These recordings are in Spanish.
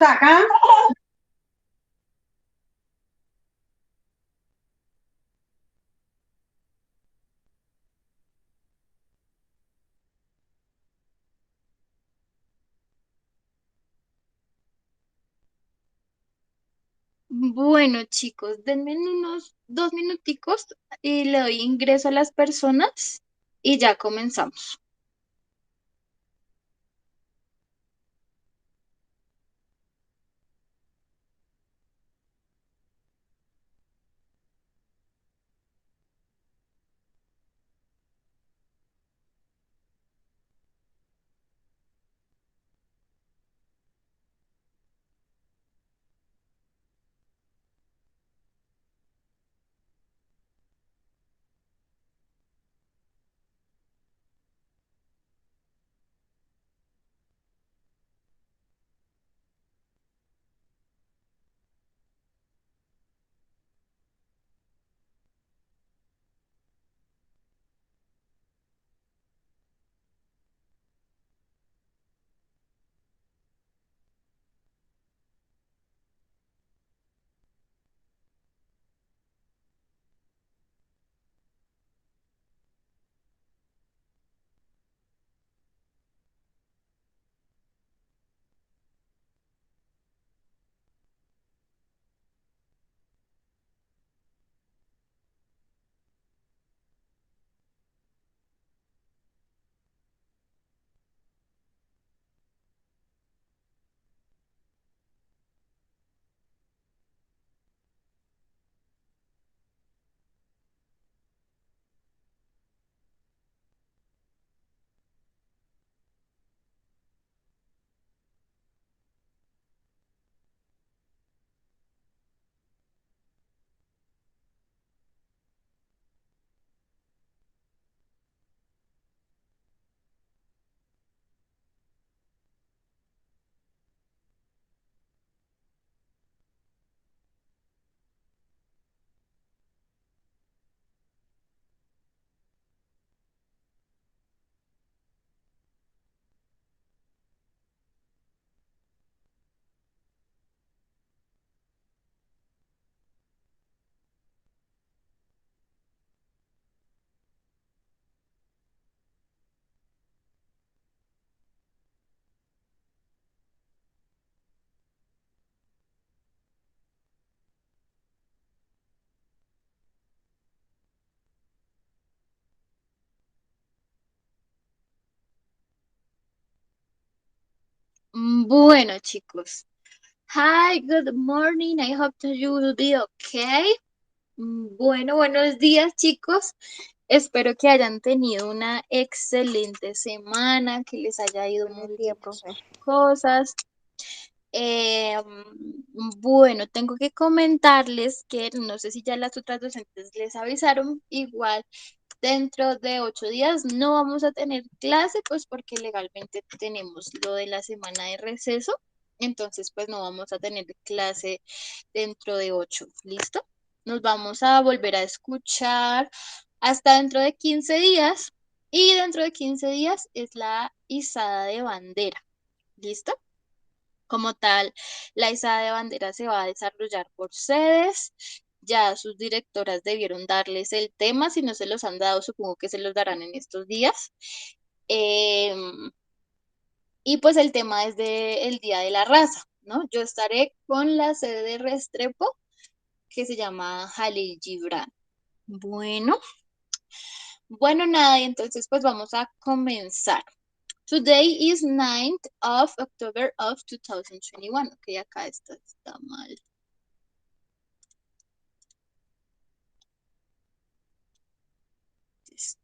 Saca. Bueno, chicos, denme unos 2 minuticos y le doy ingreso a las personas y ya comenzamos. Bueno, chicos. Hi, good morning. I hope that you will be okay. Bueno, buenos días, chicos. Espero que hayan tenido una excelente semana, que les haya ido Buen muy día, bien en profe. sus cosas. Eh, bueno, tengo que comentarles que no sé si ya las otras docentes les avisaron, igual dentro de 8 días no vamos a tener clase, pues porque legalmente tenemos lo de la semana de receso, entonces pues no vamos a tener clase dentro de 8, ¿listo? Nos vamos a volver a escuchar hasta dentro de 15 días y dentro de 15 días es la izada de bandera, ¿listo? Como tal, la izada de bandera se va a desarrollar por sedes. Ya sus directoras debieron darles el tema, si no se los han dado, supongo que se los darán en estos días. Em, y pues el tema es del Día de la Raza, ¿no? Yo estaré con la sede de Restrepo, que se llama Jalil Gibran. Bueno, bueno, nada, y entonces pues vamos a comenzar. Today is 9th of October of 2021. Ok, acá está mal.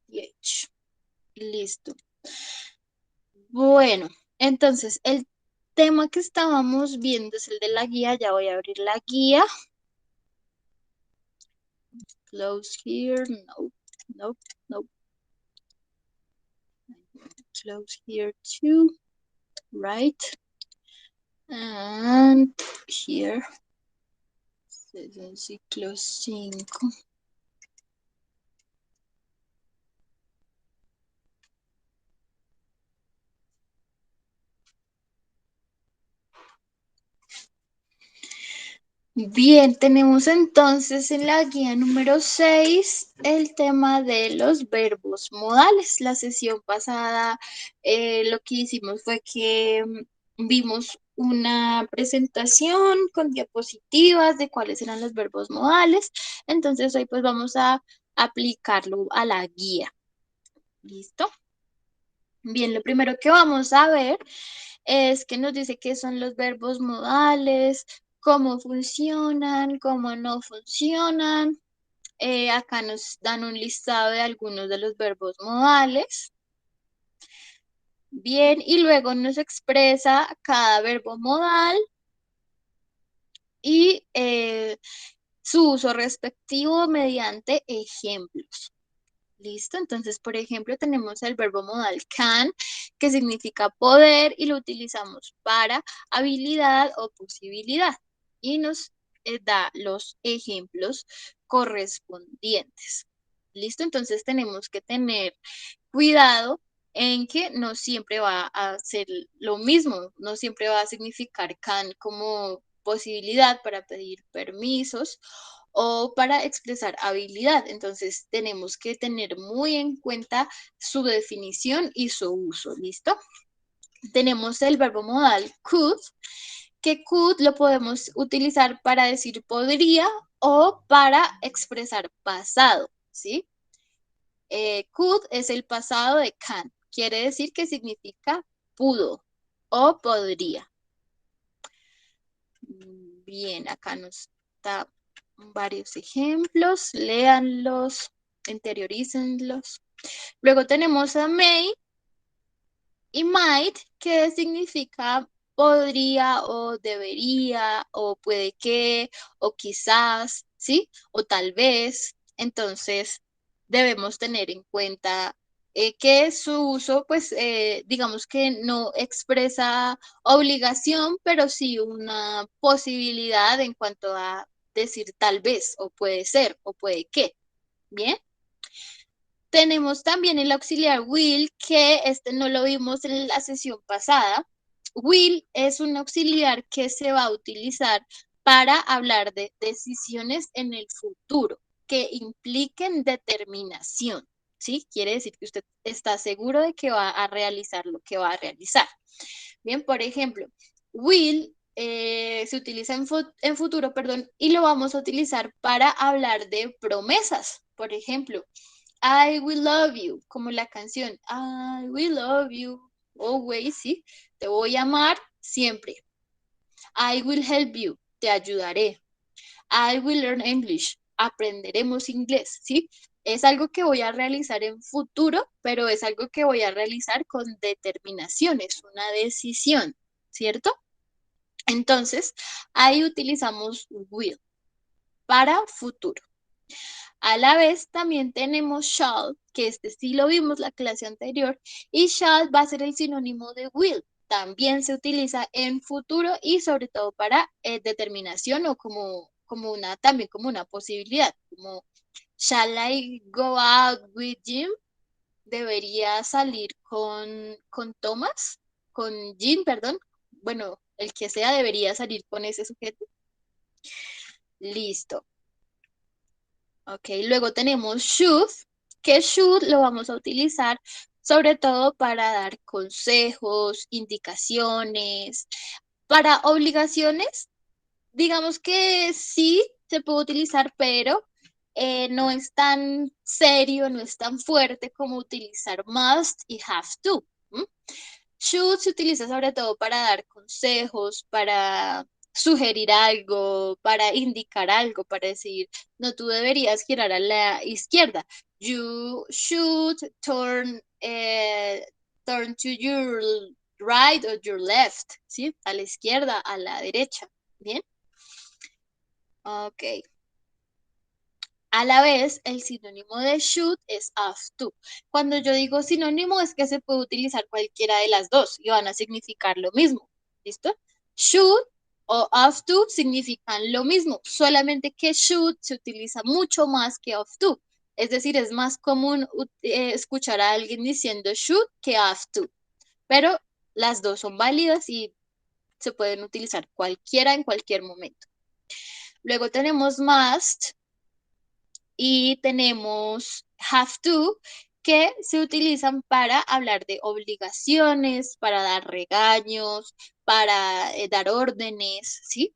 18. Listo. Bueno, entonces el tema que estábamos viendo es el de la guía. Ya voy a abrir la guía. Close here. No, no, no. Close here too. Right. And here. Ciclo 5. Bien, tenemos entonces en la guía número 6 el tema de los verbos modales. La sesión pasada lo que hicimos fue que vimos una presentación con diapositivas de cuáles eran los verbos modales. Entonces hoy pues vamos a aplicarlo a la guía. ¿Listo? Bien, lo primero que vamos a ver es que nos dice qué son los verbos modales, cómo funcionan, cómo no funcionan. Acá nos dan un listado de algunos de los verbos modales. Bien, y luego nos expresa cada verbo modal y su uso respectivo mediante ejemplos. ¿Listo? Entonces, por ejemplo, tenemos el verbo modal can, que significa poder y lo utilizamos para habilidad o posibilidad. Y nos da los ejemplos correspondientes. ¿Listo? Entonces tenemos que tener cuidado en que no siempre va a ser lo mismo, no siempre va a significar can como posibilidad para pedir permisos o para expresar habilidad. Entonces tenemos que tener muy en cuenta su definición y su uso. ¿Listo? Tenemos el verbo modal could, que could lo podemos utilizar para decir podría o para expresar pasado. ¿Sí? Could es el pasado de can. Quiere decir que significa pudo o podría. Bien, acá nos da varios ejemplos. Léanlos, interiorícenlos. Luego tenemos a may y might, que significa podría o debería o puede que o quizás, ¿sí? O tal vez. Entonces, debemos tener en cuenta que su uso, pues, digamos que no expresa obligación, pero sí una posibilidad en cuanto a decir tal vez o puede ser o puede que. Bien. Tenemos también el auxiliar will, que este no lo vimos en la sesión pasada. Will es un auxiliar que se va a utilizar para hablar de decisiones en el futuro que impliquen determinación. ¿Sí? Quiere decir que usted está seguro de que va a realizar lo que va a realizar. Bien, por ejemplo, will se utiliza en futuro, perdón, y lo vamos a utilizar para hablar de promesas. Por ejemplo, I will love you, como la canción I will love you always, ¿sí? Te voy a amar siempre. I will help you, te ayudaré. I will learn English, aprenderemos inglés, ¿sí? Es algo que voy a realizar en futuro, pero es algo que voy a realizar con determinación, es una decisión, ¿cierto? Entonces, ahí utilizamos will para futuro. A la vez también tenemos shall, que este sí lo vimos la clase anterior, y shall va a ser el sinónimo de will. También se utiliza en futuro y sobre todo para determinación o como una, también como una posibilidad, como shall I go out with Jim? Debería salir con Thomas, con Jim, perdón. Bueno, el que sea debería salir con ese sujeto. Listo. Ok, luego tenemos should, que should lo vamos a utilizar sobre todo para dar consejos, indicaciones, para obligaciones. Digamos que sí se puede utilizar, pero no es tan serio, no es tan fuerte como utilizar must y have to. ¿M? Should se utiliza sobre todo para dar consejos, para sugerir algo, para indicar algo, para decir, no, tú deberías girar a la izquierda. You should turn to your right or your left, ¿sí? A la izquierda, a la derecha. ¿Bien? Ok. A la vez, el sinónimo de should es have to. Cuando yo digo sinónimo es que se puede utilizar cualquiera de las dos y van a significar lo mismo. ¿Listo? Should o have to significan lo mismo, solamente que should se utiliza mucho más que have to. Es decir, es más común escuchar a alguien diciendo should que have to. Pero las dos son válidas y se pueden utilizar cualquiera en cualquier momento. Luego tenemos must y tenemos have to, que se utilizan para hablar de obligaciones, para dar regaños, para dar órdenes, ¿sí?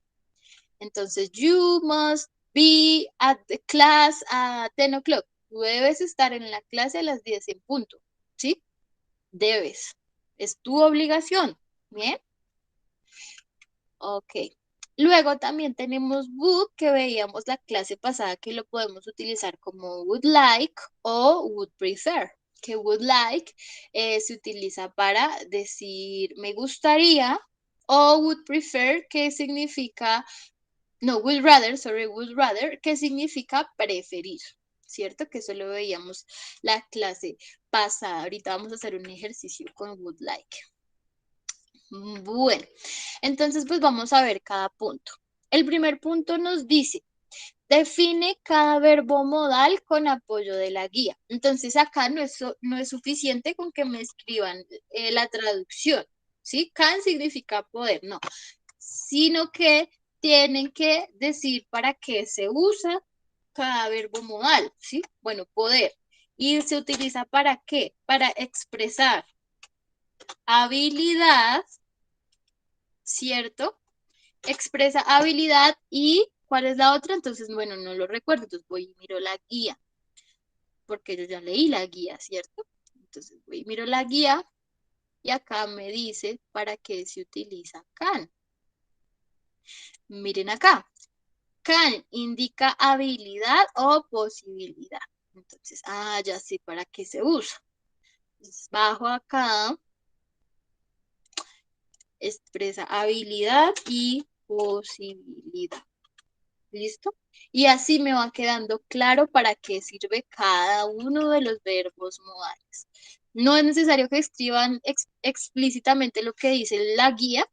Entonces, you must be at the class at 10 o'clock. Tú debes estar en la clase a las 10 en punto, ¿sí? Debes. Es tu obligación, ¿bien? Ok. Luego también tenemos would, que veíamos la clase pasada que lo podemos utilizar como would like o would prefer. Que would like se utiliza para decir me gustaría, o would prefer, que significa, no, would rather, que significa preferir, ¿cierto? Que eso lo veíamos la clase pasada. Ahorita vamos a hacer un ejercicio con would like. Bueno, entonces pues vamos a ver cada punto. El primer punto nos dice, define cada verbo modal con apoyo de la guía. Entonces acá no es suficiente con que me escriban la traducción, ¿sí? Can significa poder, no, sino que tienen que decir para qué se usa cada verbo modal, ¿sí? Bueno, poder. ¿Y se utiliza para qué? Para expresar habilidad, ¿cierto? Expresa habilidad y ¿cuál es la otra? Entonces, bueno, no lo recuerdo, entonces voy y miro la guía, porque yo ya leí la guía, ¿cierto? Entonces voy y miro la guía y acá me dice para qué se utiliza can. Miren acá, can indica habilidad o posibilidad. Entonces, ya sé para qué se usa. Entonces, bajo acá, expresa habilidad y posibilidad. ¿Listo? Y así me va quedando claro para qué sirve cada uno de los verbos modales. No es necesario que escriban explícitamente lo que dice la guía,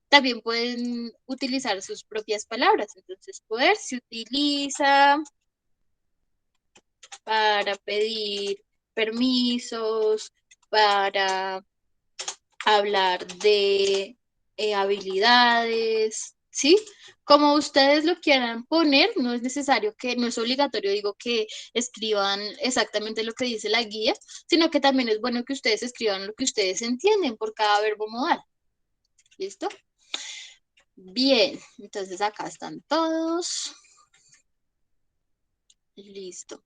también pueden utilizar sus propias palabras. Entonces, poder se utiliza para pedir permisos, para hablar de habilidades, ¿sí? Como ustedes lo quieran poner, no es necesario que, no es obligatorio, digo, que escriban exactamente lo que dice la guía, sino que también es bueno que ustedes escriban lo que ustedes entienden por cada verbo modal. ¿Listo? Bien, entonces acá están todos. Listo.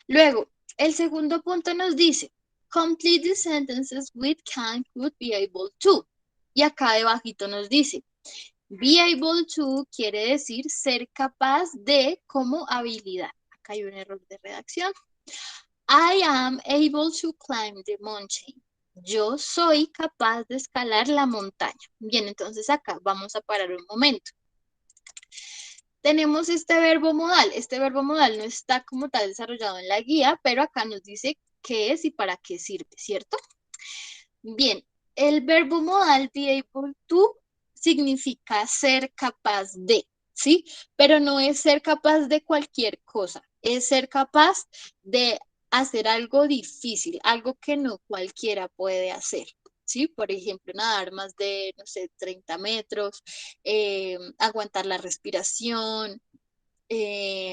Luego, el segundo punto nos dice, complete the sentences with can, could, be able to. Y acá debajito nos dice, be able to quiere decir ser capaz de como habilidad. Acá hay un error de redacción. I am able to climb the mountain. Yo soy capaz de escalar la montaña. Bien, entonces acá vamos a parar un momento. Tenemos este verbo modal. Este verbo modal no está como tal desarrollado en la guía, pero acá nos dice qué es y para qué sirve, ¿cierto? Bien, el verbo modal be able to significa ser capaz de, ¿sí? Pero no es ser capaz de cualquier cosa, es ser capaz de hacer algo difícil, algo que no cualquiera puede hacer. ¿Sí? Por ejemplo, nadar más de, no sé, 30 metros, aguantar la respiración,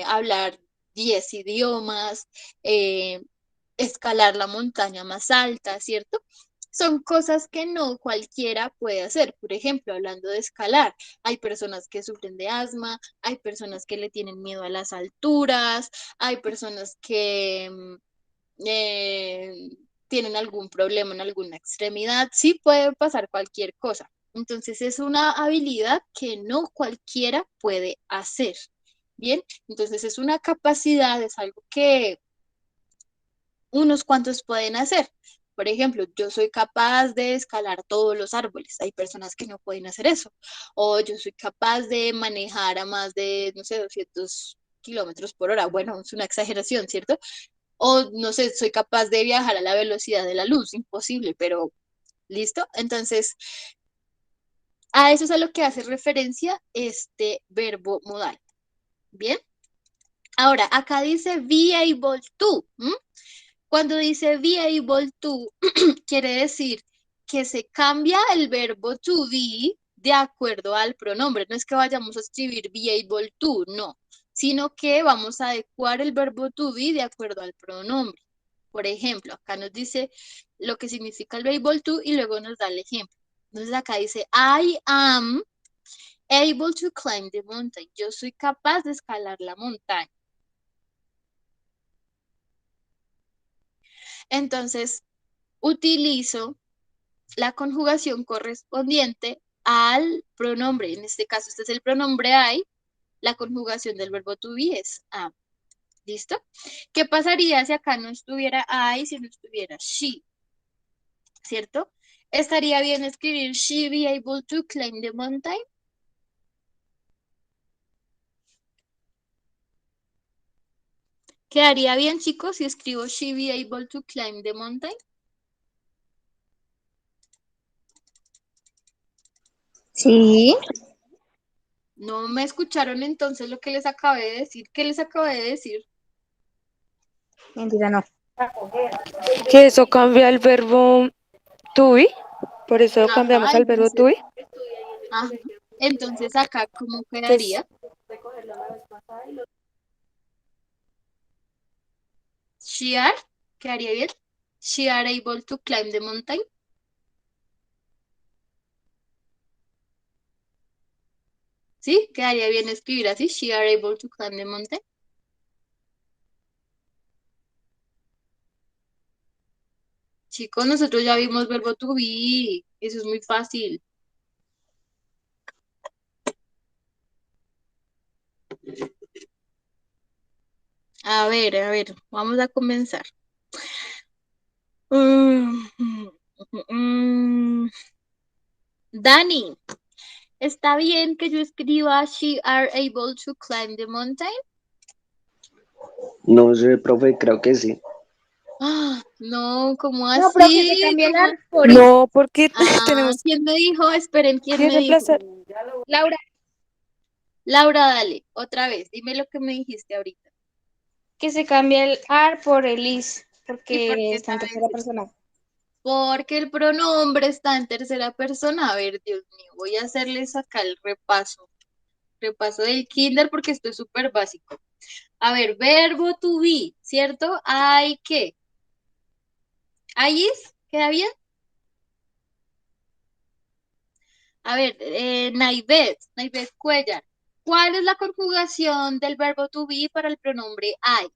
hablar 10 idiomas, eh, escalar la montaña más alta, ¿cierto? Son cosas que no cualquiera puede hacer. Por ejemplo, hablando de escalar, hay personas que sufren de asma, hay personas que le tienen miedo a las alturas, hay personas que tienen algún problema en alguna extremidad, sí puede pasar cualquier cosa. Entonces es una habilidad que no cualquiera puede hacer. Bien, entonces es una capacidad, es algo que unos cuantos pueden hacer. Por ejemplo, yo soy capaz de escalar todos los árboles. Hay personas que no pueden hacer eso. O yo soy capaz de manejar a más de, no sé, 200 kilómetros por hora. Bueno, es una exageración, ¿cierto? O no sé, soy capaz de viajar a la velocidad de la luz. Imposible, pero listo. Entonces, a eso es a lo que hace referencia este verbo modal. Bien. Ahora, acá dice be able to. Cuando dice be able to, quiere decir que se cambia el verbo to be, de acuerdo al pronombre. No es que vayamos a escribir be able to, no, sino que vamos a adecuar el verbo to be de acuerdo al pronombre. Por ejemplo, acá nos dice lo que significa el be able to y luego nos da el ejemplo. Entonces acá dice, I am able to climb the mountain. Yo soy capaz de escalar la montaña. Entonces, utilizo la conjugación correspondiente al pronombre. En este caso, este es el pronombre I. La conjugación del verbo to be es am. ¿Listo? ¿Qué pasaría si acá no estuviera I, si no estuviera she? ¿Cierto? ¿Estaría bien escribir she be able to climb the mountain? ¿Quedaría bien, chicos, si escribo she be able to climb the mountain? Sí. No me escucharon entonces lo que les acabé de decir. ¿Qué les acabé de decir? Mentira, no. Que eso cambia el verbo to be, por eso Ajá, cambiamos al verbo to be. ajá. Entonces acá, ¿cómo Entonces, quedaría? She are, quedaría bien. She are able to climb the mountain. ¿Sí? Quedaría bien escribir así. She are able to climb the mountain. Chicos, nosotros ya vimos verbo to be. Eso es muy fácil. A ver, vamos a comenzar. Dani, ¿está bien que yo escriba she are able to climb the mountain? No sé, profe, creo que sí. Ah, no, ¿cómo No, profe, se así? cambia el ¿Cómo? ar por is. no, porque Ah, tenemos ¿quién me dijo? Esperen, ¿quién que me dijo? reemplazar. Laura, Laura, dale, otra vez, dime lo que me dijiste ahorita. que se cambia el ar por el is, ¿Y por porque qué está en sabes tercera eso? persona. Porque el pronombre está en tercera persona. A ver, Dios mío, voy a hacerles acá el repaso del kinder porque esto es súper básico. A ver, verbo to be, ¿cierto? Hay que. ¿Hay is? ¿Queda bien? A ver, Naivet Cuellar. ¿Cuál es la conjugación del verbo to be para el pronombre I?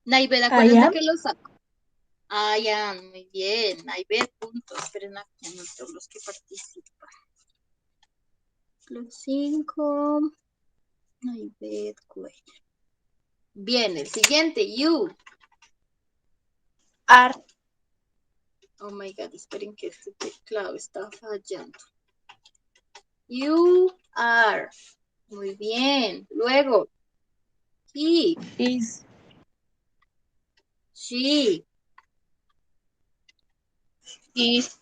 Naivet, acuérdense Allá. que lo saco. I am, muy bien. Naivet, punto. Esperen aquí, anoto los que participan. Los 5. Naivet Cuellar. Bien, el siguiente, you. Ar. Oh my God, esperen que este teclado está fallando. You are. Muy bien. Luego, he, Is. she. Is.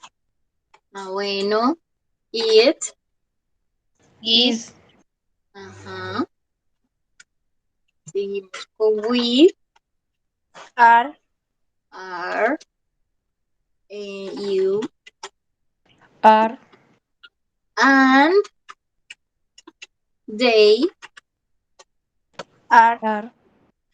Ah, bueno. It. Is. Ajá. Seguimos con we, Ar. are, you, Ar. and they, Ar. Ar.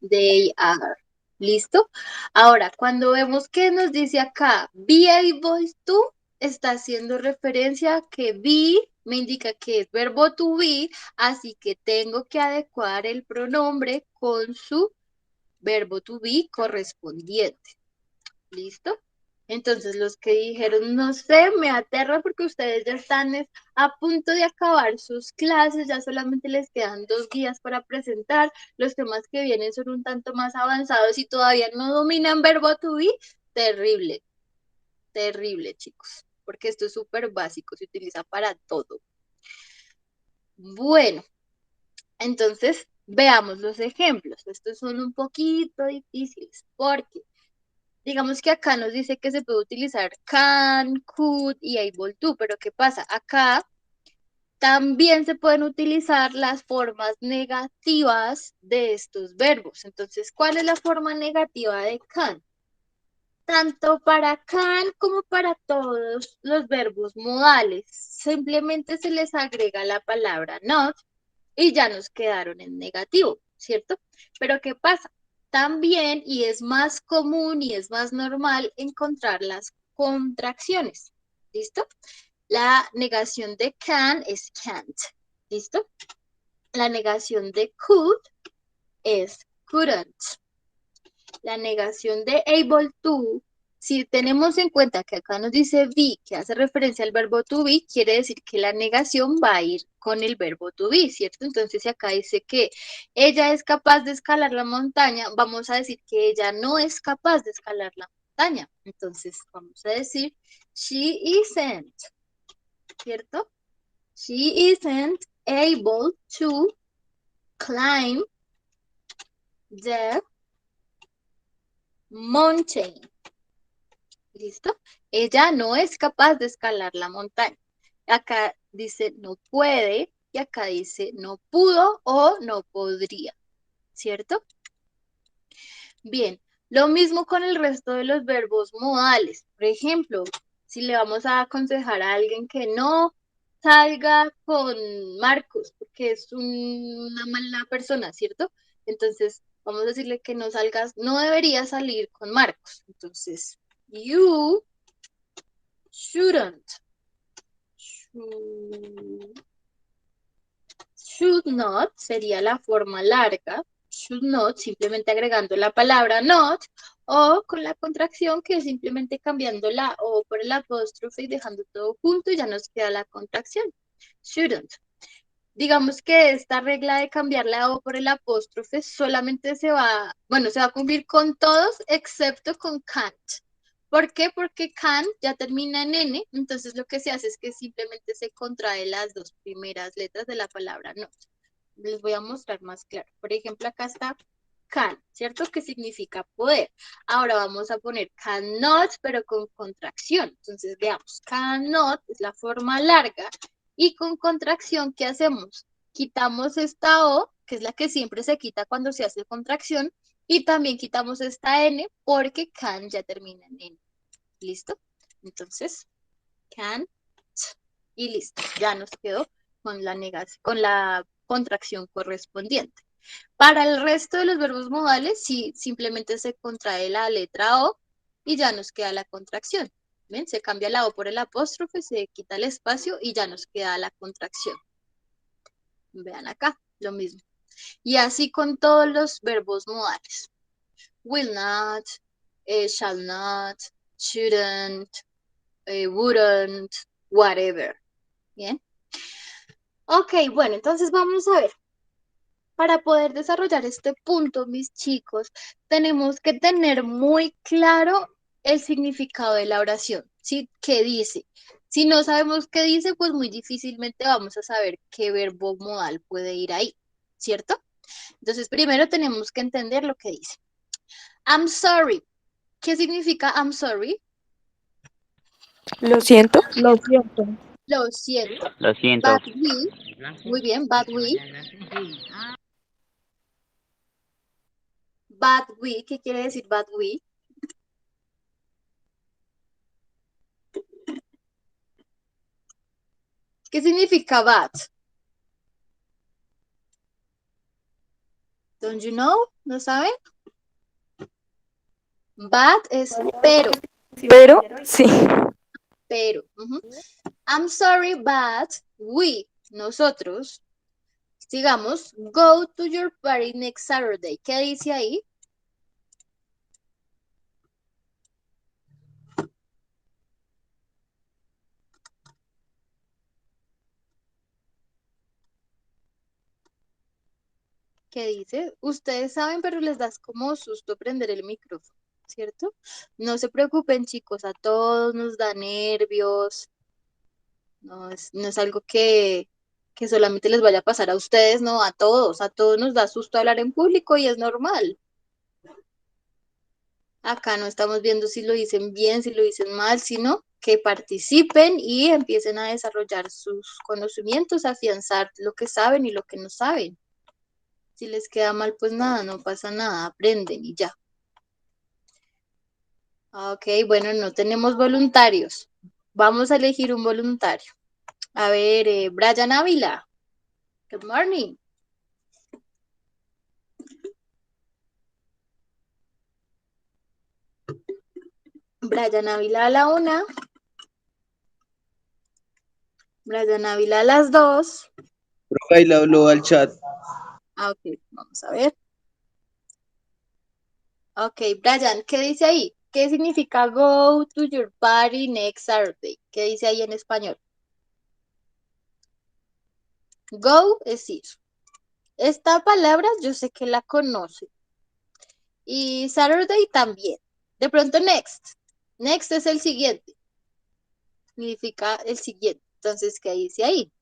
they are. ¿Listo? Ahora, cuando vemos que nos dice acá, be able to, está haciendo referencia a que be me indica que es verbo to be, así que tengo que adecuar el pronombre con su verbo to be correspondiente. ¿Listo? Entonces, los que dijeron, no sé, me aterra porque ustedes ya están a punto de acabar sus clases, ya solamente les quedan 2 días para presentar, los temas que vienen son un tanto más avanzados y todavía no dominan verbo to be, terrible, terrible, chicos, porque esto es súper básico, se utiliza para todo. Bueno, entonces, veamos los ejemplos. Estos son un poquito difíciles porque digamos que acá nos dice que se puede utilizar can, could y able to, pero ¿qué pasa? Acá también se pueden utilizar las formas negativas de estos verbos. Entonces, ¿cuál es la forma negativa de can? tanto para can como para todos los verbos modales. Simplemente se les agrega la palabra not y ya nos quedaron en negativo, ¿cierto? Pero ¿qué pasa? También, y es más común y es más normal encontrar las contracciones, ¿listo? La negación de can es can't, ¿listo? La negación de could es couldn't. La negación de able to, si tenemos en cuenta que acá nos dice be, que hace referencia al verbo to be, quiere decir que la negación va a ir con el verbo to be, ¿cierto? Entonces, si acá dice que ella es capaz de escalar la montaña, vamos a decir que ella no es capaz de escalar la montaña. Entonces, vamos a decir she isn't, ¿cierto? She isn't able to climb the mountain. ¿Listo? Ella no es capaz de escalar la montaña. Acá dice no puede y acá dice no pudo o no podría, ¿cierto? Bien, lo mismo con el resto de los verbos modales. Por ejemplo, si le vamos a aconsejar a alguien que no salga con Marcos, porque es una mala persona, ¿cierto? Entonces, vamos a decirle que no salgas, no debería salir con Marcos. Entonces, you shouldn't. Should not sería la forma larga. Should not, simplemente agregando la palabra not, o con la contracción que es simplemente cambiando la O por el apóstrofe y dejando todo junto y ya nos queda la contracción. Shouldn't. Digamos que esta regla de cambiar la O por el apóstrofe solamente se va a cumplir con todos excepto con can't. ¿Por qué? Porque can ya termina en N, entonces lo que se hace es que simplemente se contrae las dos primeras letras de la palabra not. Les voy a mostrar más claro. Por ejemplo, acá está can, ¿cierto? Que significa poder. Ahora vamos a poner cannot, pero con contracción. Entonces, veamos, cannot es la forma larga y con contracción, ¿qué hacemos? Quitamos esta O, que es la que siempre se quita cuando se hace contracción, y también quitamos esta N porque can ya termina en N. ¿Listo? Entonces, can y listo. Ya nos quedó con la negación, con la contracción correspondiente. Para el resto de los verbos modales, sí, simplemente se contrae la letra O y ya nos queda la contracción. ¿Ven? Se cambia la O por el apóstrofe, se quita el espacio y ya nos queda la contracción. Vean acá, lo mismo. Y así con todos los verbos modales. Will not, shall not, shouldn't, wouldn't, whatever. ¿Bien? Ok, bueno, entonces vamos a ver. Para poder desarrollar este punto, mis chicos, tenemos que tener muy claro el significado de la oración, ¿sí? ¿Qué dice? Si no sabemos qué dice, pues muy difícilmente vamos a saber qué verbo modal puede ir ahí, ¿cierto? Entonces, primero tenemos que entender lo que dice. I'm sorry. ¿Qué significa I'm sorry? Lo siento. Lo siento. Lo siento. Lo siento. But we, muy bien, but we. But we, ¿qué quiere decir but we? ¿Qué significa but? Don't you know? ¿No saben? But es pero. Pero sí. Pero. I'm sorry, but we, nosotros, digamos, go to your party next Saturday. ¿Qué dice ahí? ¿Qué dice? Ustedes saben, pero les das como susto prender el micrófono, ¿cierto? No se preocupen, chicos, a todos nos da nervios. No es algo que solamente les vaya a pasar a ustedes, no, a todos nos da susto hablar en público y es normal. Acá no estamos viendo si lo dicen bien, si lo dicen mal, sino que participen y empiecen a desarrollar sus conocimientos, afianzar lo que saben y lo que no saben. Si les queda mal, pues nada, no pasa nada, aprenden y ya. Ok, bueno, no tenemos voluntarios. Vamos a elegir un voluntario. A ver, Brian Ávila. Good morning. Brian Ávila a la 1. Brian Ávila a las 2. Profe, ahí le habló al chat. Ok, vamos a ver. Ok, Brian, ¿qué dice ahí? ¿Qué significa go to your party next Saturday? ¿Qué dice ahí en español? Go es ir. Esta palabra yo sé que la conoce. Y Saturday también. De pronto next. Next es el siguiente. Significa el siguiente. Entonces, ¿qué dice ahí?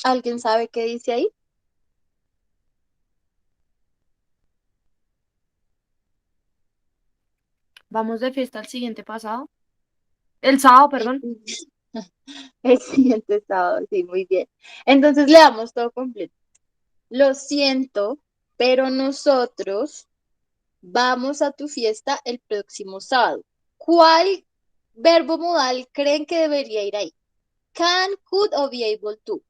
¿Alguien sabe qué dice ahí? Vamos de fiesta al siguiente pasado. El sábado, perdón. El siguiente sábado, sí, muy bien. Entonces le damos todo completo. Lo siento, pero nosotros vamos a tu fiesta el próximo sábado. ¿Cuál verbo modal creen que debería ir ahí? Can, could o be able to.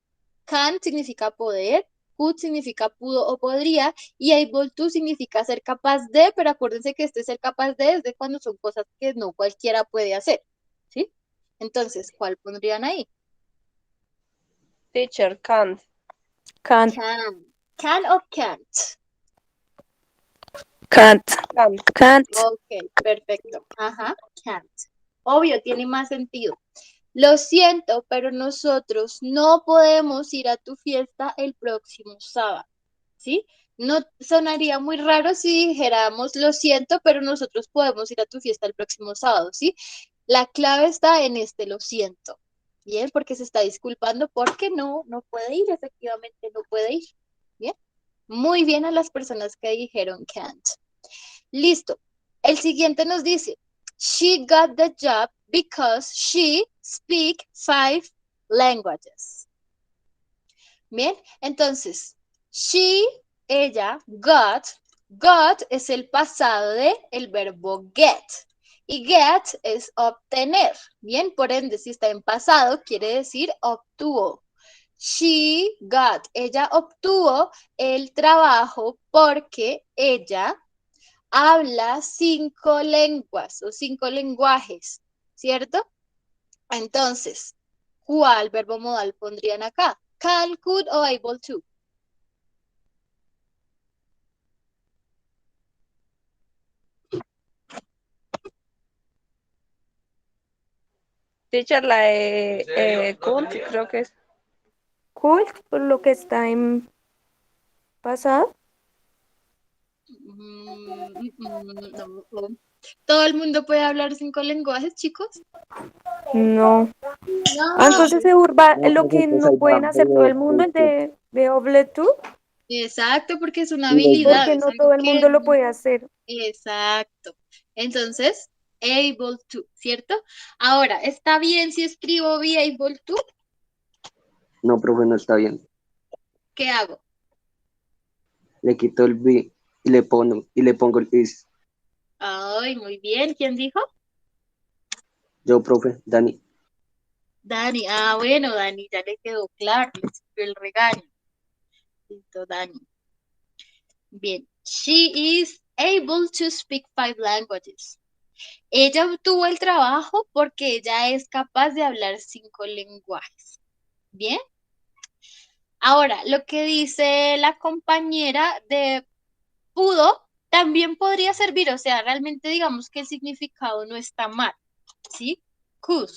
Can significa poder, could significa pudo o podría, y able to significa ser capaz de, pero acuérdense que este ser capaz de es de cuando son cosas que no cualquiera puede hacer, ¿sí? Entonces, ¿cuál pondrían ahí? Teacher, can't. Can't. Can o can't. Can't. Can't. Can't. Ok, perfecto. Ajá, can't. Obvio, tiene más sentido. Lo siento, pero nosotros no podemos ir a tu fiesta el próximo sábado, ¿sí? No sonaría muy raro si dijéramos, lo siento, pero nosotros podemos ir a tu fiesta el próximo sábado, ¿sí? La clave está en este lo siento, ¿bien? Porque se está disculpando porque no puede ir, efectivamente no puede ir, ¿bien? Muy bien a las personas que dijeron can't. Listo. El siguiente nos dice, she got the job because she speak 5 languages. Bien, entonces, ella, got es el pasado de el verbo get. Y get es obtener. Bien, por ende, si está en pasado, quiere decir obtuvo. She got, ella obtuvo el trabajo porque ella habla 5 lenguas o 5 lenguajes, ¿cierto? Entonces, ¿cuál verbo modal pondrían acá? Can, could o able to. Teacher, la de could, creo que es. Cool, por lo que está en pasado. No. ¿Todo el mundo puede hablar 5 lenguajes, chicos? No. Ah, No. entonces se urba No, lo profe, que pues no ahí va, pueden hacer todo el mundo, el de Oble tú, Exacto, porque es una y habilidad, porque es no algo todo el que... mundo lo puede hacer. Exacto. Entonces, able to, ¿cierto? Ahora, ¿está bien si escribo be able to? No, profe, no está bien. ¿Qué hago? Le quito el B y le pongo el is. Ay, muy bien. ¿Quién dijo? Yo, profe, Dani. Dani. Ah, bueno, Dani, ya le quedó claro, le sirvió el regaño. Listo, Dani. Bien. She is able to speak 5 languages. Ella obtuvo el trabajo porque ella es capaz de hablar 5 lenguajes. Bien. Ahora, lo que dice la compañera de pudo también podría servir, o sea, realmente digamos que el significado no está mal, ¿sí? Could.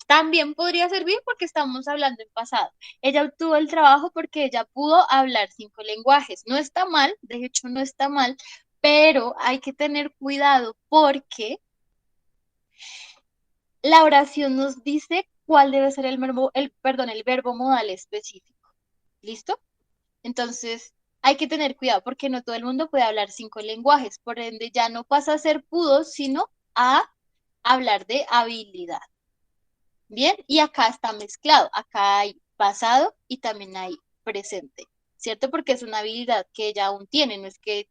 También podría servir porque estamos hablando en pasado. Ella obtuvo el trabajo porque ella pudo hablar 5 lenguajes. No está mal, de hecho no está mal, pero hay que tener cuidado porque la oración nos dice cuál debe ser el verbo, el verbo modal específico. ¿Listo? Entonces, hay que tener cuidado porque no todo el mundo puede hablar 5 lenguajes. Por ende, ya no pasa a ser pudo, sino a hablar de habilidad. Bien, y acá está mezclado. Acá hay pasado y también hay presente, ¿cierto? Porque es una habilidad que ella aún tiene, no es que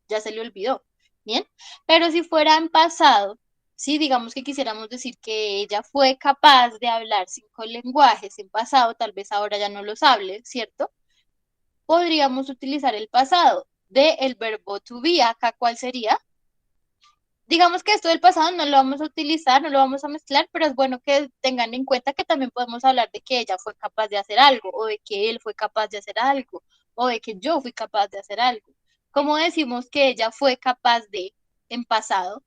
ya se le olvidó. Bien, pero si fuera en pasado, sí, digamos que quisiéramos decir que ella fue capaz de hablar 5 lenguajes en pasado, tal vez ahora ya no los hable, ¿cierto? Podríamos utilizar el pasado del verbo to be. Acá, ¿cuál sería? Digamos que esto del pasado no lo vamos a utilizar, no lo vamos a mezclar, pero es bueno que tengan en cuenta que también podemos hablar de que ella fue capaz de hacer algo, o de que él fue capaz de hacer algo, o de que yo fui capaz de hacer algo. ¿Cómo decimos que ella fue capaz de en pasado?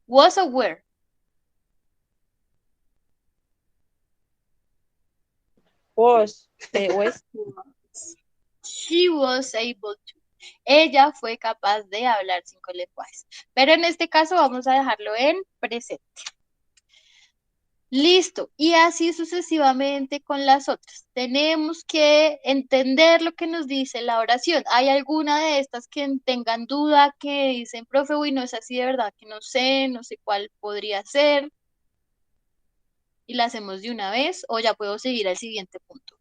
Was or were. Was. She was able to. Ella fue capaz de hablar 5 lenguajes. Pero en este caso vamos a dejarlo en presente. Listo. Y así sucesivamente con las otras. Tenemos que entender lo que nos dice la oración. ¿Hay alguna de estas que tengan duda, que dicen, profe, uy, no es así de verdad, que no sé cuál podría ser? Y la hacemos de una vez o ya puedo seguir al siguiente punto.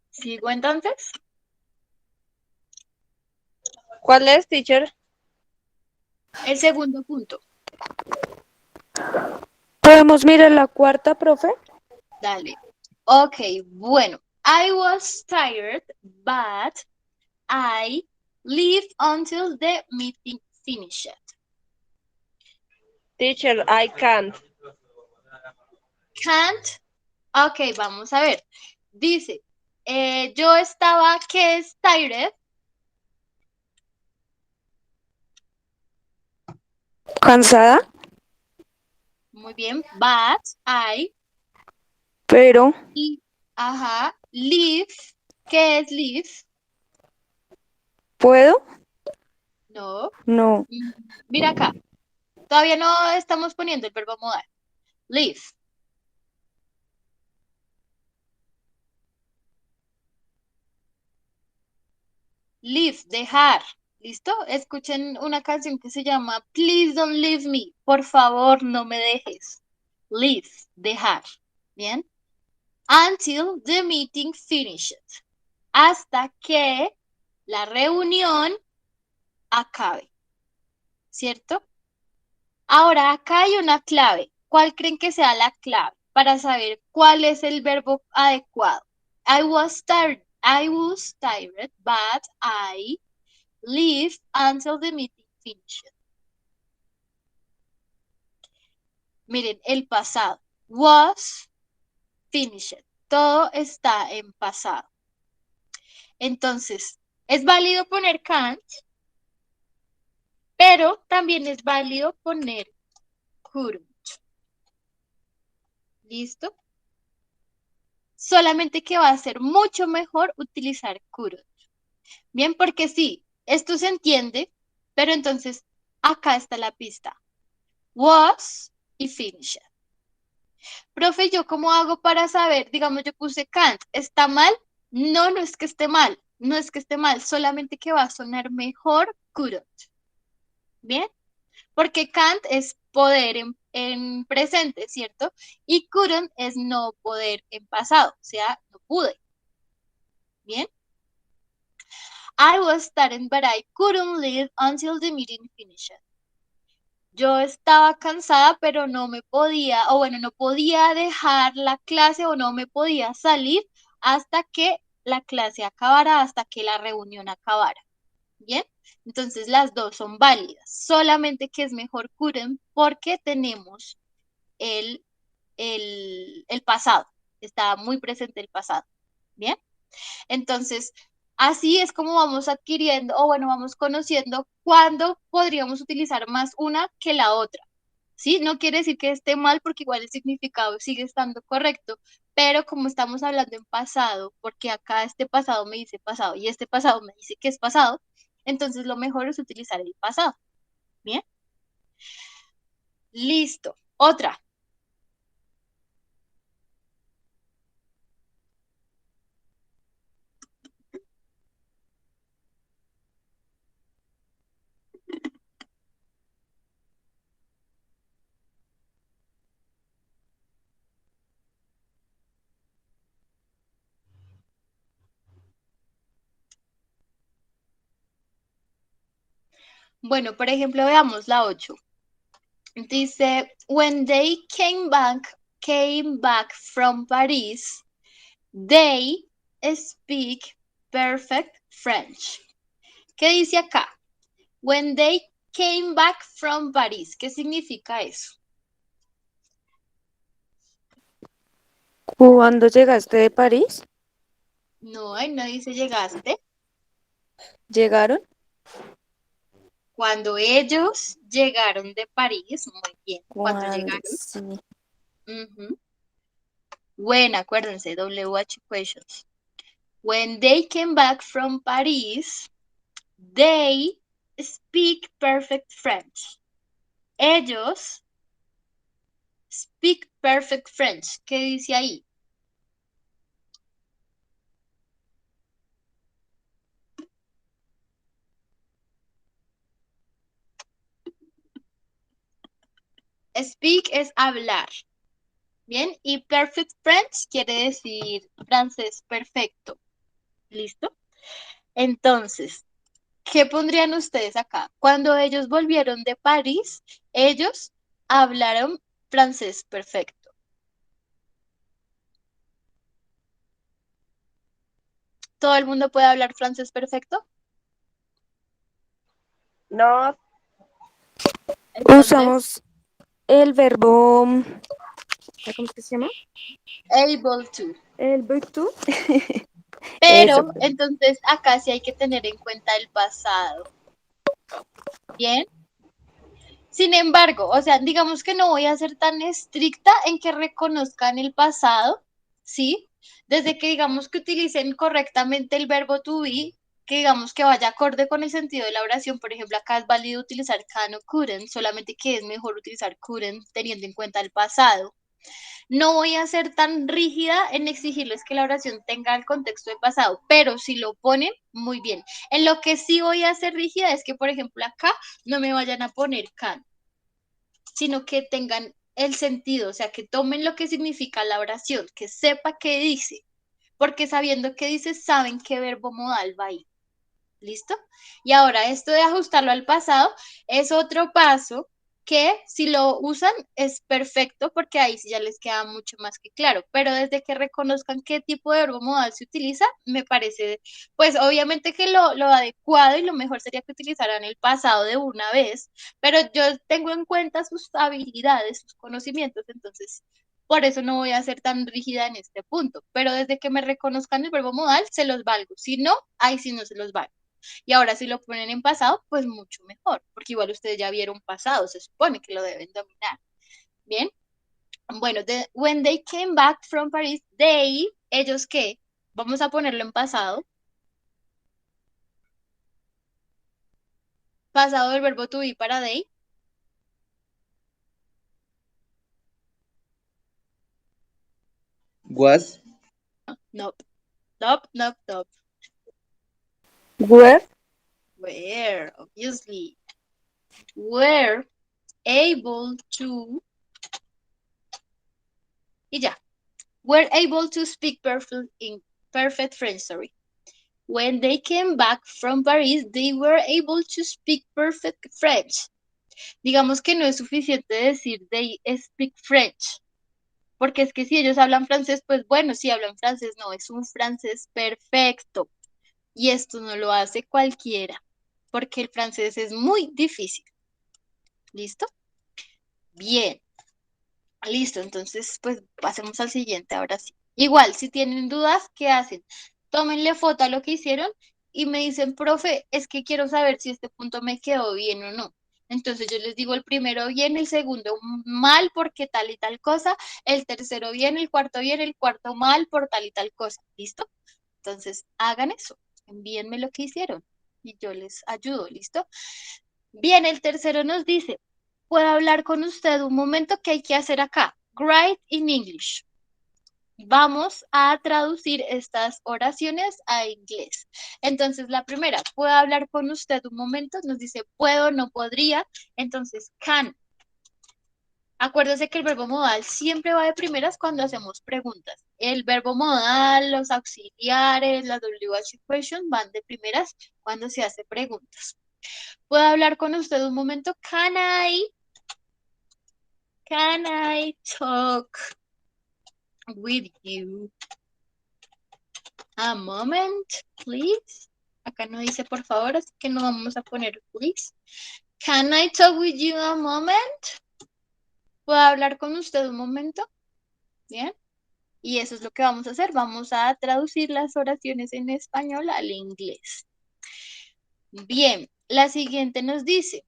¿Sigo entonces? ¿Cuál es, teacher? El segundo punto. ¿Podemos mirar la cuarta, profe? Dale. Ok, bueno. I was tired, but I lived until the meeting finished. Teacher, I can't. Can't. Ok, vamos a ver. Dice, yo estaba, ¿qué es tired? ¿Cansada? Muy bien, but I, Pero ajá, live, ¿qué es live? ¿puedo? No. No. Mira acá, todavía no estamos poniendo el verbo modal. Live. Leave, dejar. ¿Listo? Escuchen una canción que se llama Please Don't Leave Me. Por favor, no me dejes. Leave, dejar. ¿Bien? Until the meeting finished. Hasta que la reunión acabe. ¿Cierto? Ahora, acá hay una clave. ¿Cuál creen que sea la clave para saber cuál es el verbo adecuado? I was tired, but I leave until the meeting finished. Miren, el pasado. Was finished. Todo está en pasado. Entonces, es válido poner can't, pero también es válido poner couldn't. ¿Listo? Solamente que va a ser mucho mejor utilizar couldn't. Bien, porque sí, esto se entiende, pero entonces acá está la pista. Was y finished. Profe, ¿yo cómo hago para saber? Digamos, yo puse can't. ¿Está mal? No, no es que esté mal. No es que esté mal, solamente que va a sonar mejor couldn't. ¿Bien? Porque can't es poder en presente, ¿cierto? Y couldn't es no poder en pasado, o sea, no pude. ¿Bien? I was studying, but I couldn't leave until the meeting finished. Yo estaba cansada, pero no me podía, o bueno, no podía dejar la clase o no me podía salir hasta que la clase acabara, hasta que la reunión acabara. ¿Bien? Entonces las dos son válidas, solamente que es mejor couldn't porque tenemos el pasado, está muy presente el pasado. ¿Bien? Entonces, así es como vamos adquiriendo, o bueno, vamos conociendo cuándo podríamos utilizar más una que la otra. ¿Sí? No quiere decir que esté mal porque igual el significado sigue estando correcto, pero como estamos hablando en pasado, porque acá este pasado me dice pasado y este pasado me dice que es pasado, entonces lo mejor es utilizar el pasado. ¿Bien? Listo. Otra. Bueno, por ejemplo, veamos la 8. Dice, when they came back from Paris, they speak perfect French. ¿Qué dice acá? When they came back from Paris. ¿Qué significa eso? ¿Cuándo llegaste de París? No, ahí no dice llegaste. ¿Llegaron? Cuando ellos llegaron de París, muy bien. Cuando ¿Cuándo? llegaron. Sí. Ujú. When, acuérdense, WH questions. When they came back from Paris, they speak perfect French. Ellos speak perfect French. ¿Qué dice ahí? Speak es hablar. Bien, y perfect French quiere decir francés perfecto. ¿Listo? Entonces, ¿qué pondrían ustedes acá? Cuando ellos volvieron de París, ellos hablaron francés perfecto. ¿Todo el mundo puede hablar francés perfecto? No, Entonces, Usamos el verbo, ¿cómo es que se llama? able to. El verbo to. Eso. Pero, entonces, acá sí hay que tener en cuenta el pasado. ¿Bien? Sin embargo, o sea, digamos que no voy a ser tan estricta en que reconozcan el pasado, ¿sí? Desde que digamos que utilicen correctamente el verbo to be, que digamos que vaya acorde con el sentido de la oración. Por ejemplo, acá es válido utilizar can o couldn't, solamente que es mejor utilizar couldn't teniendo en cuenta el pasado. No voy a ser tan rígida en exigirles que la oración tenga el contexto de pasado, pero si lo ponen, muy bien. En lo que sí voy a ser rígida es que, por ejemplo, acá no me vayan a poner can, sino que tengan el sentido, o sea, que tomen lo que significa la oración, que sepa qué dice, porque sabiendo qué dice, saben qué verbo modal va ahí. ¿Listo? Y ahora esto de ajustarlo al pasado es otro paso que si lo usan es perfecto porque ahí sí ya les queda mucho más que claro, pero desde que reconozcan qué tipo de verbo modal se utiliza, me parece, pues obviamente que lo adecuado y lo mejor sería que utilizaran el pasado de una vez, pero yo tengo en cuenta sus habilidades, sus conocimientos, entonces por eso no voy a ser tan rígida en este punto, pero desde que me reconozcan el verbo modal, se los valgo, si no, ahí sí no se los valgo. Y ahora si lo ponen en pasado, pues mucho mejor, porque igual ustedes ya vieron pasado, se supone que lo deben dominar. Bien, bueno, when they came back from Paris, they, ellos qué, vamos a ponerlo en pasado. Pasado del verbo to be para they. Was. Nope, nope, nope, nope. Where? Were, obviously. Were able to, y ya. Were able to speak perfect French, sorry. When they came back from Paris, they were able to speak perfect French. Digamos que no es suficiente decir they speak French, porque es que si ellos hablan francés, pues bueno, si hablan francés, no, es un francés perfecto. Y esto no lo hace cualquiera, porque el francés es muy difícil. ¿Listo? Bien. Listo, entonces pues pasemos al siguiente, ahora sí. Igual, si tienen dudas, ¿qué hacen? Tómenle foto a lo que hicieron y me dicen, profe, es que quiero saber si este punto me quedó bien o no. Entonces yo les digo el primero bien, el segundo mal porque tal y tal cosa, el tercero bien, el cuarto bien, el cuarto mal por tal y tal cosa. ¿Listo? Entonces hagan eso, envíenme lo que hicieron y yo les ayudo. ¿Listo? Bien, el tercero nos dice, ¿puedo hablar con usted un momento? ¿Qué hay que hacer acá? Write in English. Vamos a traducir estas oraciones a inglés. Entonces, la primera, ¿puedo hablar con usted un momento? Nos dice, puedo, no podría. Entonces, can. Acuérdese que el verbo modal siempre va de primeras cuando hacemos preguntas. El verbo modal, los auxiliares, las WH questions van de primeras cuando se hace preguntas. ¿Puedo hablar con usted un momento? Can I talk with you a moment, please? Acá no dice por favor, así que no vamos a poner please. Can I talk with you a moment? ¿Puedo hablar con usted un momento? Bien. Y eso es lo que vamos a hacer. Vamos a traducir las oraciones en español al inglés. Bien, la siguiente nos dice,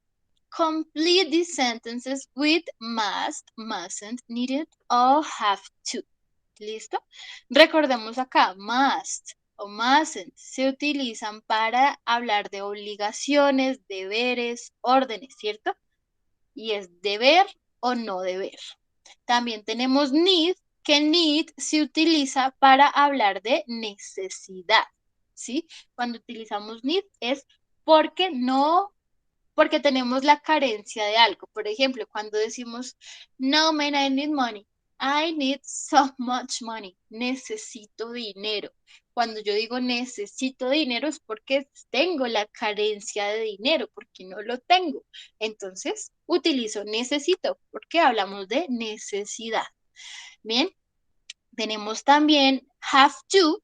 complete these sentences with must, mustn't, needed, or have to. ¿Listo? Recordemos acá, must o mustn't se utilizan para hablar de obligaciones, deberes, órdenes, ¿cierto? Y es deber o no deber. También tenemos need, que need se utiliza para hablar de necesidad, ¿sí? Cuando utilizamos need es porque tenemos la carencia de algo. Por ejemplo, cuando decimos, no man, I need money. I need so much money. Necesito dinero. Cuando yo digo necesito dinero es porque tengo la carencia de dinero, porque no lo tengo. Entonces, utilizo necesito, porque hablamos de necesidad. Bien, tenemos también have to,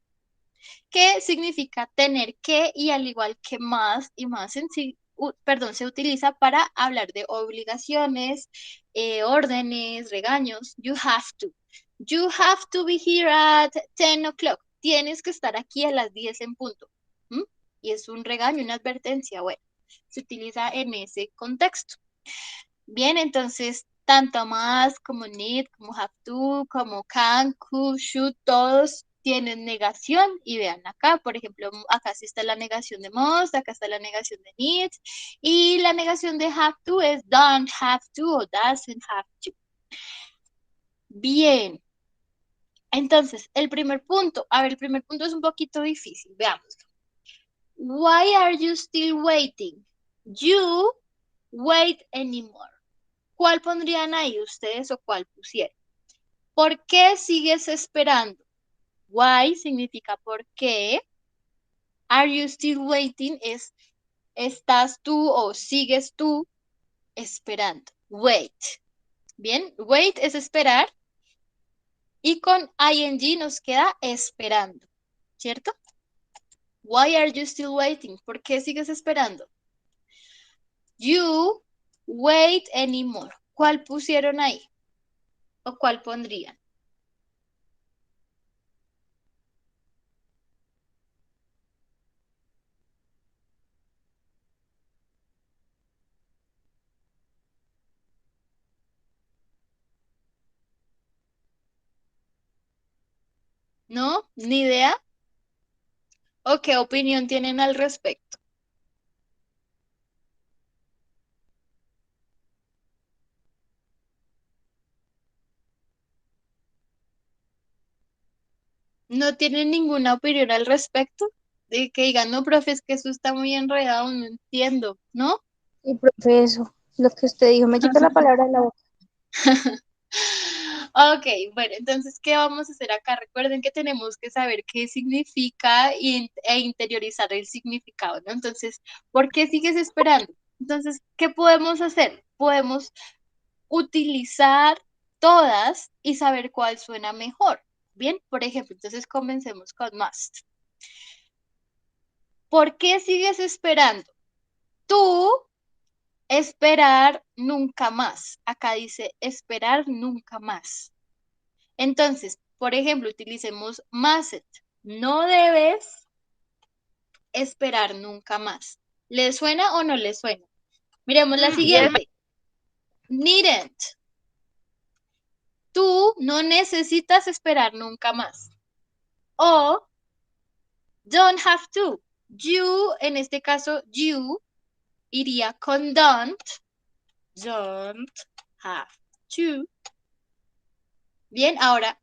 que significa tener que, y al igual que must y mustn't, se utiliza para hablar de obligaciones, órdenes, regaños. You have to. You have to be here at 10 o'clock. Tienes que estar aquí a las 10 en punto. Y es un regaño, una advertencia. Bueno, se utiliza en ese contexto. Bien, entonces, tanto más como need, como have to, como can, could, should, todos tienen negación. Y vean acá, por ejemplo, acá sí está la negación de must, acá está la negación de need. Y la negación de have to es don't have to o doesn't have to. Bien. Entonces, el primer punto. A ver, el primer punto es un poquito difícil. Veámoslo. Why are you still waiting? You wait anymore. ¿Cuál pondrían ahí ustedes o cuál pusieron? ¿Por qué sigues esperando? Why significa por qué. Are you still waiting? Es estás tú o sigues tú esperando. Wait. Bien, wait es esperar. Y con ing nos queda esperando. ¿Cierto? Why are you still waiting? ¿Por qué sigues esperando? You wait anymore. ¿Cuál pusieron ahí? ¿O cuál pondrían? ¿No? ¿Ni idea? ¿O qué opinión tienen al respecto? ¿No tienen ninguna opinión al respecto? De que digan, no, profe, es que eso está muy enredado, no entiendo, ¿no? Y profe, eso, lo que usted dijo, me quita la palabra de la boca. Ok, bueno, entonces, ¿qué vamos a hacer acá? Recuerden que tenemos que saber qué significa e interiorizar el significado, ¿no? Entonces, ¿por qué sigues esperando? Entonces, ¿qué podemos hacer? Podemos utilizar todas y saber cuál suena mejor. Bien, por ejemplo, entonces comencemos con must. ¿Por qué sigues esperando? Tú esperar nunca más. Acá dice esperar nunca más. Entonces, por ejemplo, utilicemos mustn't. No debes esperar nunca más. ¿Le suena o no le suena? Miremos la siguiente. Needn't. Tú no necesitas esperar nunca más. O don't have to. You, en este caso, you iría con don't. Don't have to. Bien, ahora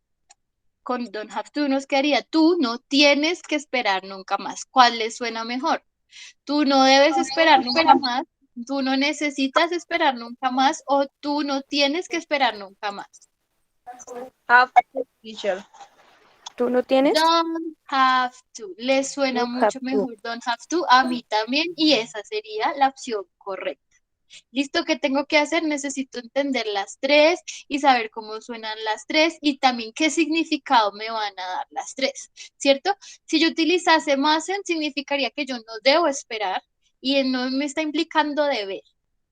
con don't have to nos quedaría tú no tienes que esperar nunca más. ¿Cuál le suena mejor? Tú no debes esperar nunca más. Tú no necesitas esperar nunca más o tú no tienes que esperar nunca más. Have to, teacher. ¿Tú no tienes? Don't have to. ¿Les suena Don't have mucho to. mejor don't have to? A mí también, y esa sería la opción correcta. ¿Listo? ¿Qué tengo que hacer? Necesito entender las tres y saber cómo suenan las tres y también qué significado me van a dar las tres, ¿cierto? Si yo utilizase mustn't, significaría que yo no debo esperar y no me está implicando deber,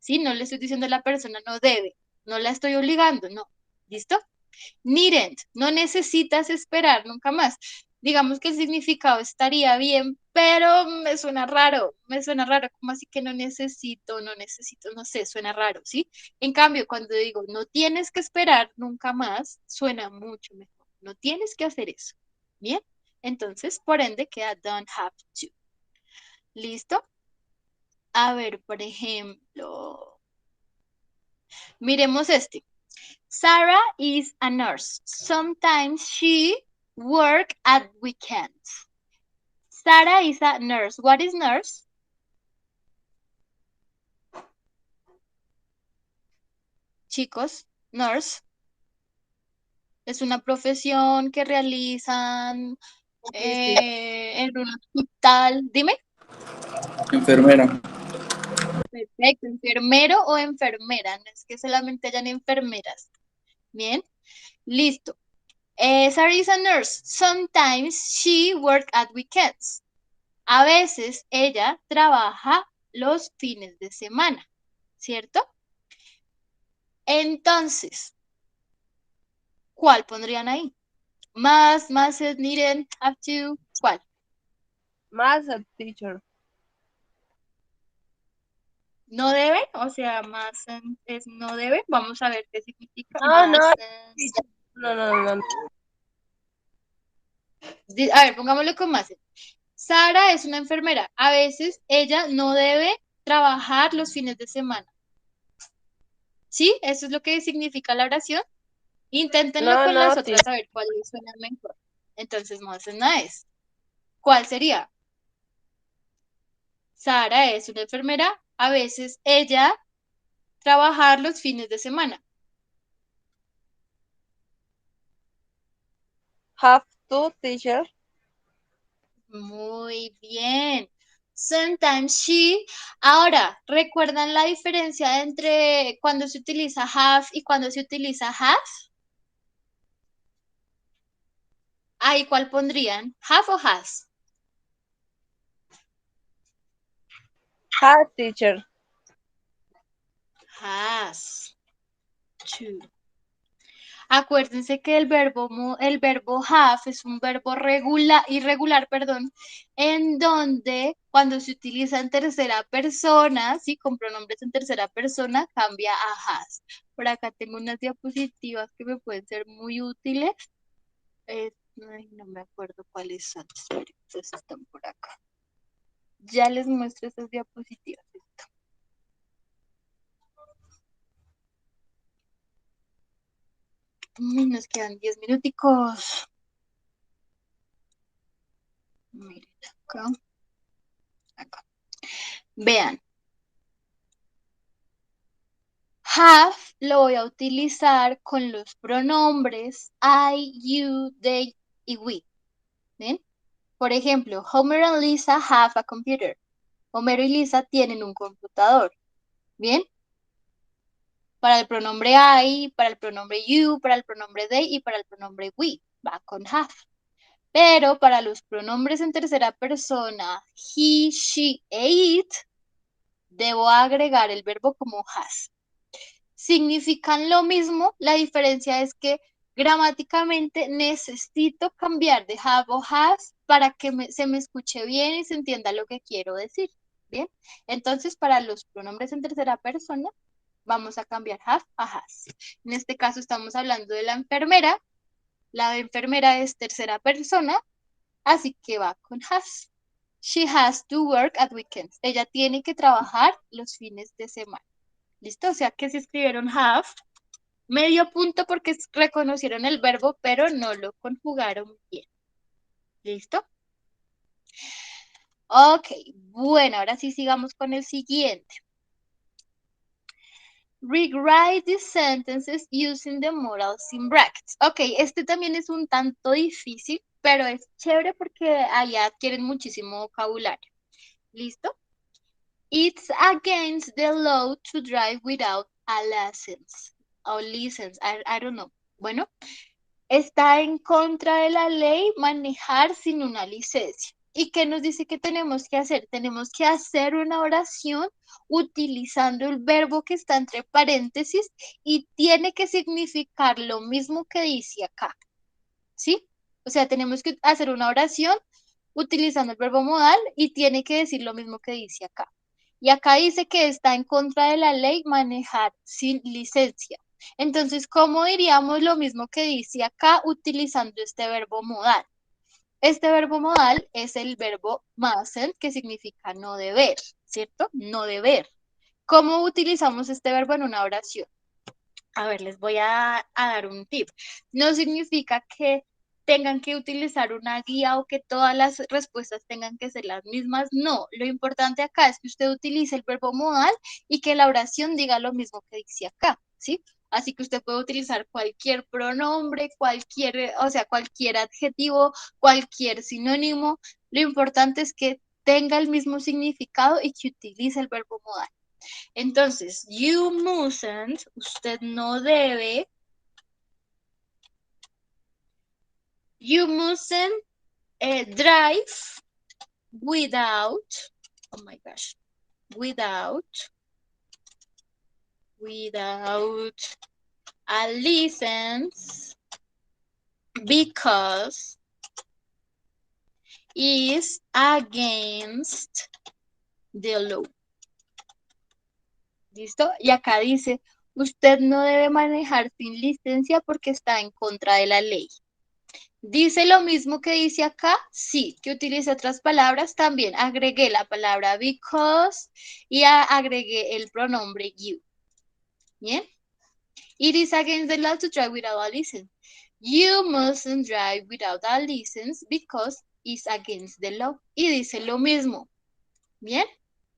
¿sí? No le estoy diciendo a la persona no debe, no la estoy obligando, no. ¿Listo? Needn't, no necesitas esperar nunca más. Digamos que el significado estaría bien, pero me suena raro, como así que no necesito, no sé, suena raro, ¿sí? En cambio, cuando digo no tienes que esperar nunca más, suena mucho mejor. No tienes que hacer eso. ¿Bien? Entonces, por ende, queda don't have to. ¿Listo? A ver, por ejemplo, miremos este. Sarah is a nurse. Sometimes she works at weekends. Sarah is a nurse. What is nurse? Chicos, nurse es una profesión que realizan en un hospital. Dime. Enfermera. Perfecto, enfermero o enfermera. No es que solamente hayan enfermeras. Bien, listo. Sarah is a nurse. Sometimes she works at weekends. A veces ella trabaja los fines de semana, ¿cierto? Entonces, ¿cuál pondrían ahí? Más, needn't, have to, ¿cuál? Mustn't, teacher. ¿No debe? O sea, más es no debe. Vamos a ver qué significa. No, no, Mustn't. teacher. No. A ver, pongámoslo con más. Sara es una enfermera. A veces ella no debe trabajar los fines de semana. ¿Sí? Eso es lo que significa la oración. Inténtenlo No, con las no, otras a ver cuál les suena mejor. Entonces, mustn't es. ¿Cuál sería? Sara es una enfermera. A veces ella trabajar los fines de semana. have to, teacher. Muy bien. Sometimes she. Ahora, ¿recuerdan la diferencia entre cuando se utiliza have y cuando se utiliza has? Ahí, ¿cuál pondrían? ¿Have o has? Has, teacher. Has. To. Acuérdense que el verbo have es un verbo irregular, perdón, en donde cuando se utiliza en tercera persona, ¿sí? Con pronombres en tercera persona, cambia a has. Por acá tengo unas diapositivas que me pueden ser muy útiles. Ay, no me acuerdo cuáles son. Esperen, esas están por acá. Ya les muestro esas diapositivas. Nos quedan 10 minuticos. Miren acá. Acá. Vean. Have lo voy a utilizar con los pronombres I, you, they y we. ¿Ven? Por ejemplo, Homer and Lisa have a computer. Homero y Lisa tienen un computador. ¿Bien? Para el pronombre I, para el pronombre you, para el pronombre they y para el pronombre we. Va con have. Pero para los pronombres en tercera persona, he, she e it, debo agregar el verbo como has. Significan lo mismo, la diferencia es que gramáticamente necesito cambiar de have o has para que se me escuche bien y se entienda lo que quiero decir. Bien, entonces para los pronombres en tercera persona vamos a cambiar have a has. En este caso estamos hablando de la enfermera. La enfermera es tercera persona, así que va con has. She has to work at weekends. Ella tiene que trabajar los fines de semana. ¿Listo? O sea que se escribieron have, medio punto porque reconocieron el verbo, pero no lo conjugaron bien. ¿Listo? Ok, bueno, ahora sí sigamos con el siguiente. Rewrite these sentences using the modals in brackets. Ok, este también es un tanto difícil, pero es chévere porque allá adquieren muchísimo vocabulario. ¿Listo? It's against the law to drive without a license. O license, I don't know. Bueno, está en contra de la ley manejar sin una licencia. ¿Y qué nos dice que tenemos que hacer? Tenemos que hacer una oración utilizando el verbo que está entre paréntesis y tiene que significar lo mismo que dice acá. ¿Sí? O sea, tenemos que hacer una oración utilizando el verbo modal y tiene que decir lo mismo que dice acá. Y acá dice que está en contra de la ley manejar sin licencia. Entonces, ¿cómo diríamos lo mismo que dice acá utilizando este verbo modal? Este verbo modal es el verbo mustn't, que significa no deber, ¿cierto? No deber. ¿Cómo utilizamos este verbo en una oración? A ver, les voy a dar un tip. No significa que tengan que utilizar una guía o que todas las respuestas tengan que ser las mismas. No, lo importante acá es que usted utilice el verbo modal y que la oración diga lo mismo que dice acá, ¿sí? Así que usted puede utilizar cualquier pronombre, o sea, cualquier adjetivo, cualquier sinónimo. Lo importante es que tenga el mismo significado y que utilice el verbo modal. Entonces, you mustn't, usted no debe. You mustn't drive without, oh my gosh, without a license because it's against the law. ¿Listo? Y acá dice, usted no debe manejar sin licencia porque está en contra de la ley. ¿Dice lo mismo que dice acá? Sí, que utilice otras palabras también. Agregué la palabra because y agregué el pronombre you. ¿Bien? It is against the law to drive without a license. You mustn't drive without a license because it's against the law. Y dice lo mismo. ¿Bien?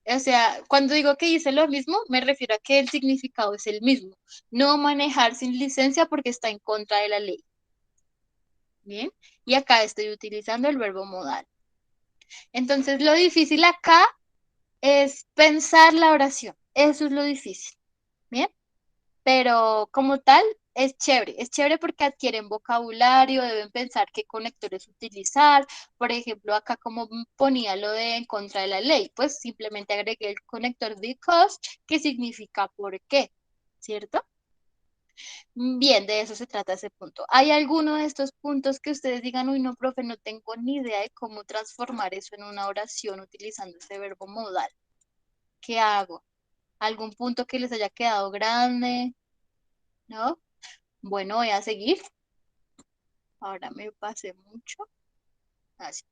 O sea, cuando digo que dice lo mismo, me refiero a que el significado es el mismo. No manejar sin licencia porque está en contra de la ley. Bien, y acá estoy utilizando el verbo modal. Entonces, lo difícil acá es pensar la oración. Eso es lo difícil. Bien, pero como tal, es chévere porque adquieren vocabulario, deben pensar qué conectores utilizar. Por ejemplo, acá como ponía lo de en contra de la ley, pues simplemente agregué el conector because, que significa por qué, ¿cierto? Bien, de eso se trata ese punto. ¿Hay alguno de estos puntos que ustedes digan, uy, no, profe, no tengo ni idea de cómo transformar eso en una oración utilizando ese verbo modal? ¿Qué hago? ¿Algún punto que les haya quedado grande? ¿No? Bueno, voy a seguir. Ahora me pasé mucho. Así.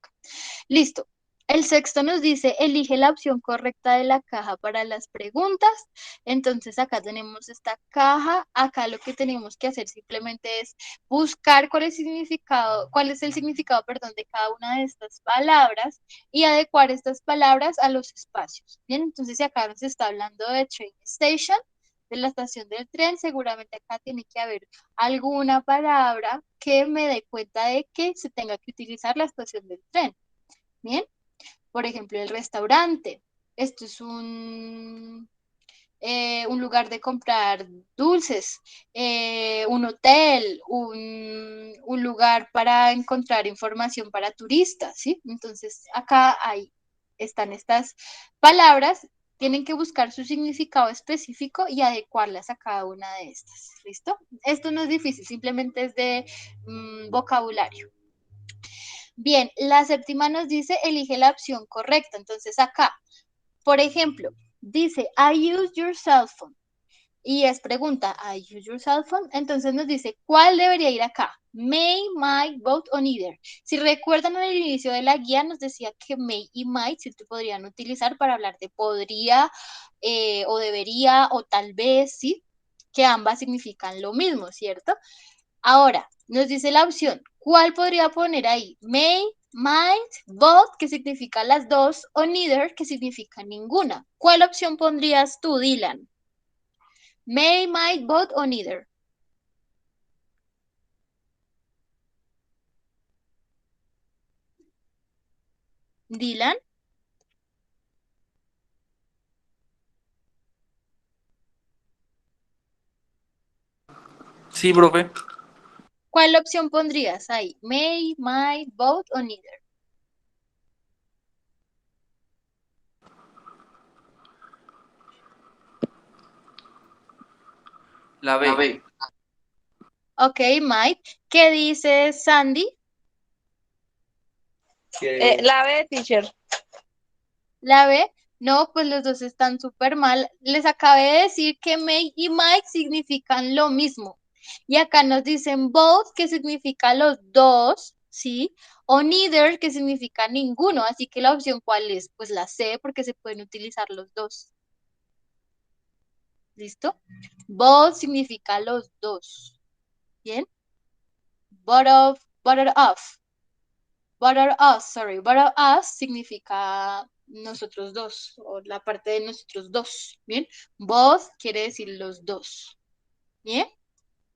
Listo. El sexto nos dice, elige la opción correcta de la caja para las preguntas. Entonces acá tenemos esta caja. Acá lo que tenemos que hacer simplemente es buscar cuál es el significado, perdón, de cada una de estas palabras y adecuar estas palabras a los espacios. Bien, entonces si acá nos está hablando de train station, de la estación del tren, seguramente acá tiene que haber alguna palabra que me dé cuenta de que se tenga que utilizar la estación del tren. Bien. Por ejemplo, el restaurante. Esto es un lugar de comprar dulces, un hotel, un lugar para encontrar información para turistas, ¿sí? Entonces, acá están estas palabras, tienen que buscar su significado específico y adecuarlas a cada una de estas, ¿listo? Esto no es difícil, simplemente es de vocabulario. Bien, la séptima nos dice, elige la opción correcta. Entonces acá, por ejemplo, dice, I use your cell phone. Y es pregunta, I use your cell phone. Entonces nos dice, ¿cuál debería ir acá? May, might, both o neither. Si recuerdan en el inicio de la guía nos decía que may y might se podrían utilizar para hablar de podría o debería o tal vez, ¿sí? Que ambas significan lo mismo, ¿cierto? Ahora, nos dice la opción, ¿cuál podría poner ahí? May, might, both, que significa las dos, o neither, que significa ninguna. ¿Cuál opción pondrías tú, Dylan? May, might, both o neither. Dylan, Sí, profe. ¿cuál opción pondrías ahí? May, might, both o neither. La B. Ok, might. ¿Qué dice Sandy? La B, teacher. ¿La B? No, pues los dos están súper mal. Les acabé de decir que may y might significan lo mismo. Y acá nos dicen both, que significa los dos, ¿sí? O neither, que significa ninguno. Así que la opción, ¿cuál es? Pues la C, porque se pueden utilizar los dos. ¿Listo? Both significa los dos. ¿Bien? Both of us significa nosotros dos, o la parte de nosotros dos, ¿bien? Both quiere decir los dos, ¿bien?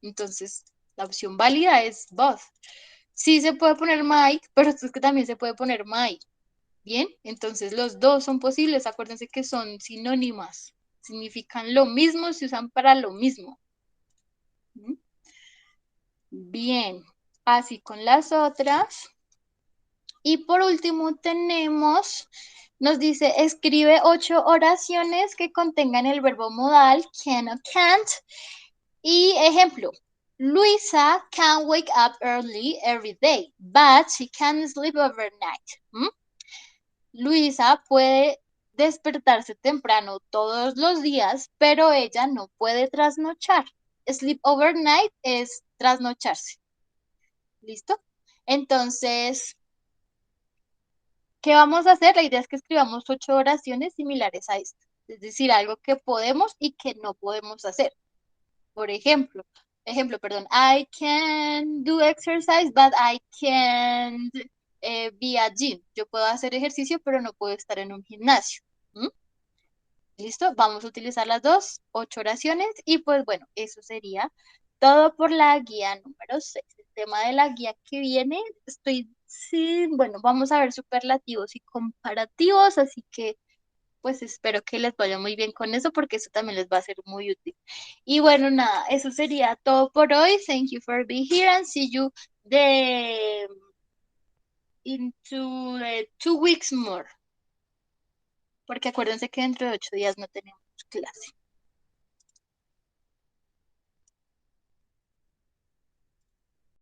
Entonces, la opción válida es both. Sí se puede poner Mike, pero es que también se puede poner Mike, ¿bien? Entonces, los dos son posibles, acuérdense que son sinónimas, significan lo mismo, se usan para lo mismo. ¿Mm? Bien, así con las otras. Y por último tenemos, nos dice, escribe 8 oraciones que contengan el verbo modal can o can't. Y ejemplo, Luisa can wake up early every day, but she can't sleep overnight. ¿Mm? Luisa puede despertarse temprano todos los días, pero ella no puede trasnochar. Sleep overnight es trasnocharse. ¿Listo? Entonces, ¿qué vamos a hacer? La idea es que escribamos 8 oraciones similares a esta, es decir, algo que podemos y que no podemos hacer. Por ejemplo, I can do exercise, but I can't be a gym. Yo puedo hacer ejercicio, pero no puedo estar en un gimnasio. ¿Mm? ¿Listo? Vamos a utilizar las 8 oraciones y pues bueno, eso sería todo por la guía número 6. El tema de la guía que viene, sí, bueno, vamos a ver superlativos y comparativos, así que pues espero que les vaya muy bien con eso porque eso también les va a ser muy útil. Y bueno, nada, eso sería todo por hoy. Thank you for being here and see you the, into 2 weeks more. Porque acuérdense que dentro de 8 días no tenemos clase.